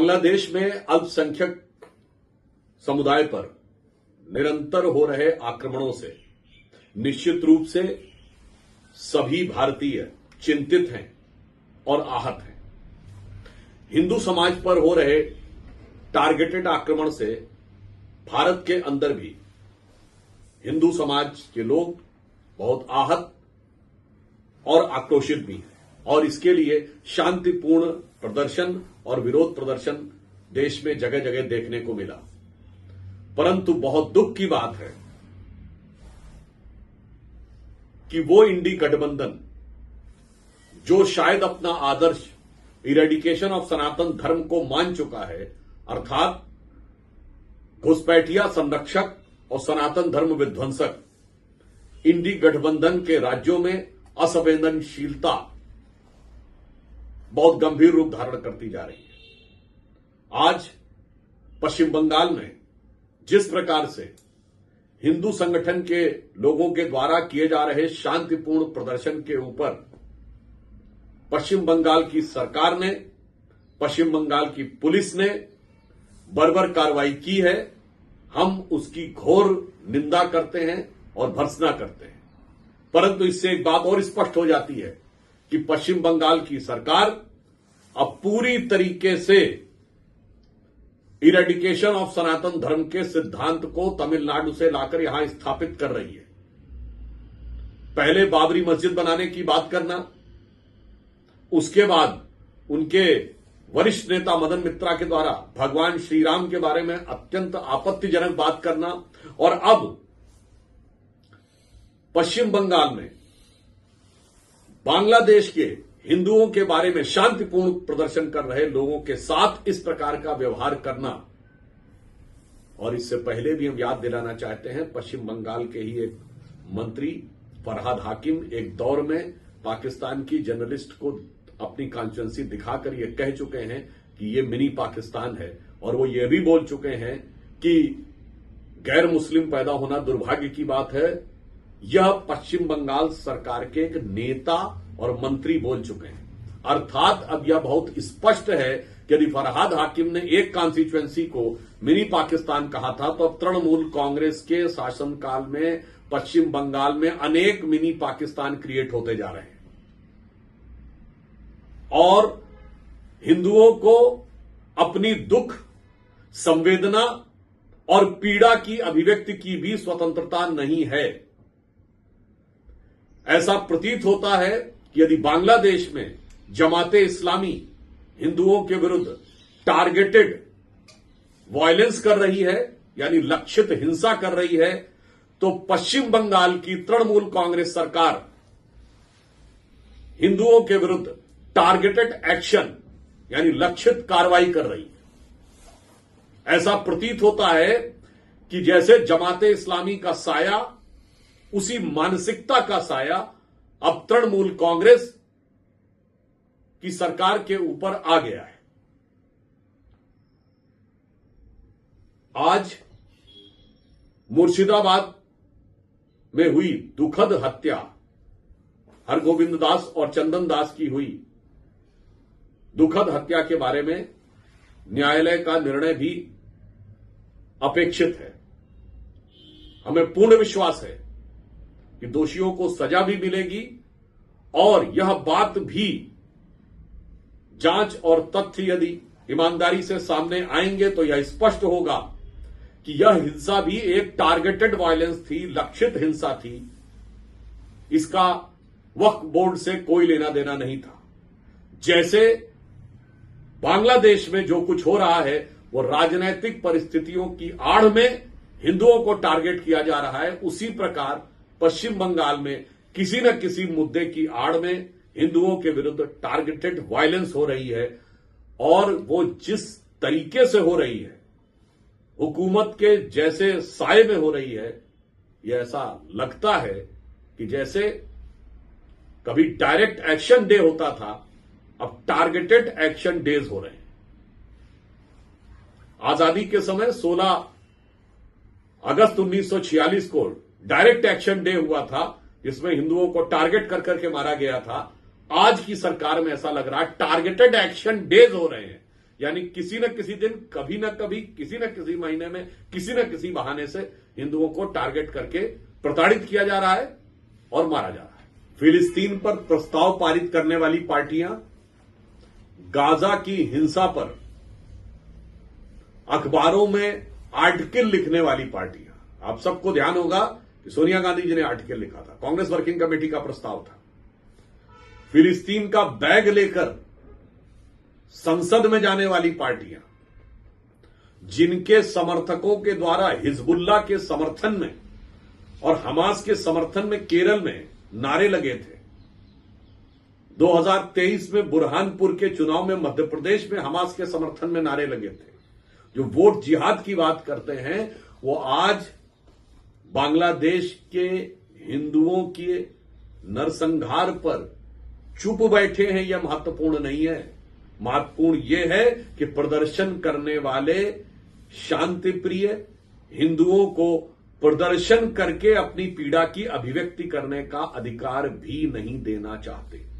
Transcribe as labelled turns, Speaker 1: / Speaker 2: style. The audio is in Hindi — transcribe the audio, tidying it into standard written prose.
Speaker 1: बांग्लादेश में अल्पसंख्यक समुदाय पर निरंतर हो रहे आक्रमणों से निश्चित रूप से सभी भारतीय चिंतित हैं और आहत हैं। हिंदू समाज पर हो रहे टारगेटेड आक्रमण से भारत के अंदर भी हिंदू समाज के लोग बहुत आहत और आक्रोशित भी हैं और इसके लिए शांतिपूर्ण प्रदर्शन और विरोध प्रदर्शन देश में जगह जगह देखने को मिला। परंतु बहुत दुख की बात है कि वो इंडी गठबंधन जो शायद अपना आदर्श इरेडिकेशन ऑफ सनातन धर्म को मान चुका है, अर्थात घुसपैठिया संरक्षक और सनातन धर्म विध्वंसक, इंडी गठबंधन के राज्यों में असंवेदनशीलता बहुत गंभीर रूप धारण करती जा रही है। आज पश्चिम बंगाल में जिस प्रकार से हिंदू संगठन के लोगों के द्वारा किए जा रहे शांतिपूर्ण प्रदर्शन के ऊपर पश्चिम बंगाल की सरकार ने, पश्चिम बंगाल की पुलिस ने बर्बर कार्रवाई की है, हम उसकी घोर निंदा करते हैं और भर्त्सना करते हैं। परंतु इससे एक बात और स्पष्ट हो जाती है कि पश्चिम बंगाल की सरकार अब पूरी तरीके से इरेडिकेशन ऑफ सनातन धर्म के सिद्धांत को तमिलनाडु से लाकर यहां स्थापित कर रही है। पहले बाबरी मस्जिद बनाने की बात करना, उसके बाद उनके वरिष्ठ नेता मदन मित्रा के द्वारा भगवान श्री राम के बारे में अत्यंत आपत्तिजनक बात करना, और अब पश्चिम बंगाल में बांग्लादेश के हिंदुओं के बारे में शांतिपूर्ण प्रदर्शन कर रहे लोगों के साथ इस प्रकार का व्यवहार करना। और इससे पहले भी हम याद दिलाना चाहते हैं, पश्चिम बंगाल के ही एक मंत्री फरहाद हाकिम एक दौर में पाकिस्तान की जर्नलिस्ट को अपनी कॉन्स्टिट्यूएंसी दिखाकर ये कह चुके हैं कि ये मिनी पाकिस्तान है, और वो ये भी बोल चुके हैं कि गैर मुस्लिम पैदा होना दुर्भाग्य की बात है। यह पश्चिम बंगाल सरकार के एक नेता और मंत्री बोल चुके हैं। अर्थात अब यह बहुत स्पष्ट है कि यदि फरहाद हाकिम ने एक कॉन्स्टिट्यूएंसी को मिनी पाकिस्तान कहा था, तो अब तृणमूल कांग्रेस के शासनकाल में पश्चिम बंगाल में अनेक मिनी पाकिस्तान क्रिएट होते जा रहे हैं और हिंदुओं को अपनी दुख, संवेदना और पीड़ा की अभिव्यक्ति की भी स्वतंत्रता नहीं है। ऐसा प्रतीत होता है कि यदि बांग्लादेश में जमाते इस्लामी हिंदुओं के विरुद्ध टारगेटेड वायलेंस कर रही है, यानी लक्षित हिंसा कर रही है, तो पश्चिम बंगाल की तृणमूल कांग्रेस सरकार हिंदुओं के विरुद्ध टारगेटेड एक्शन यानी लक्षित कार्रवाई कर रही है। ऐसा प्रतीत होता है कि जैसे जमाते इस्लामी का साया, उसी मानसिकता का साया अब तृणमूल कांग्रेस की सरकार के ऊपर आ गया है। आज मुर्शिदाबाद में हुई दुखद हत्या, हरगोविंद दास और चंदन दास की हुई दुखद हत्या के बारे में न्यायालय का निर्णय भी अपेक्षित है। हमें पूर्ण विश्वास है कि दोषियों को सजा भी मिलेगी और यह बात भी जांच और तथ्य यदि ईमानदारी से सामने आएंगे तो यह स्पष्ट होगा कि यह हिंसा भी एक टारगेटेड वायलेंस थी, लक्षित हिंसा थी। इसका वक्फ बोर्ड से कोई लेना देना नहीं था। जैसे बांग्लादेश में जो कुछ हो रहा है वो राजनीतिक परिस्थितियों की आड़ में हिंदुओं को टारगेट किया जा रहा है, उसी प्रकार पश्चिम बंगाल में किसी न किसी मुद्दे की आड़ में हिंदुओं के विरुद्ध टारगेटेड वायलेंस हो रही है। और वो जिस तरीके से हो रही है, हुकूमत के जैसे साए में हो रही है, यह ऐसा लगता है कि जैसे कभी डायरेक्ट एक्शन डे होता था, अब टारगेटेड एक्शन डेज हो रहे हैं। आजादी के समय 16 अगस्त 1946 को डायरेक्ट एक्शन डे हुआ था, जिसमें हिंदुओं को टारगेट कर करके मारा गया था। आज की सरकार में ऐसा लग रहा है टारगेटेड एक्शन डेज हो रहे हैं, यानी किसी न किसी दिन, कभी न कभी, किसी न किसी महीने में, किसी न किसी बहाने से हिंदुओं को टारगेट करके प्रताड़ित किया जा रहा है और मारा जा रहा है। फिलिस्तीन पर प्रस्ताव पारित करने वाली पार्टियां, गाजा की हिंसा पर अखबारों में आर्टिकल लिखने वाली पार्टियां, आप सबको ध्यान होगा कि सोनिया गांधी जी ने आर्टिकल लिखा था, कांग्रेस वर्किंग कमेटी का प्रस्ताव था। फिलिस्तीन का बैग लेकर संसद में जाने वाली पार्टियां, जिनके समर्थकों के द्वारा हिजबुल्लाह के समर्थन में और हमास के समर्थन में केरल में नारे लगे थे। 2023 में बुरहानपुर के चुनाव में मध्य प्रदेश में हमास के समर्थन में नारे लगे थे। जो वोट जिहाद की बात करते हैं, वो आज बांग्लादेश के हिंदुओं के नरसंहार पर चुप बैठे हैं। यह महत्वपूर्ण नहीं है। महत्वपूर्ण यह है कि प्रदर्शन करने वाले शांतिप्रिय हिंदुओं को प्रदर्शन करके अपनी पीड़ा की अभिव्यक्ति करने का अधिकार भी नहीं देना चाहते।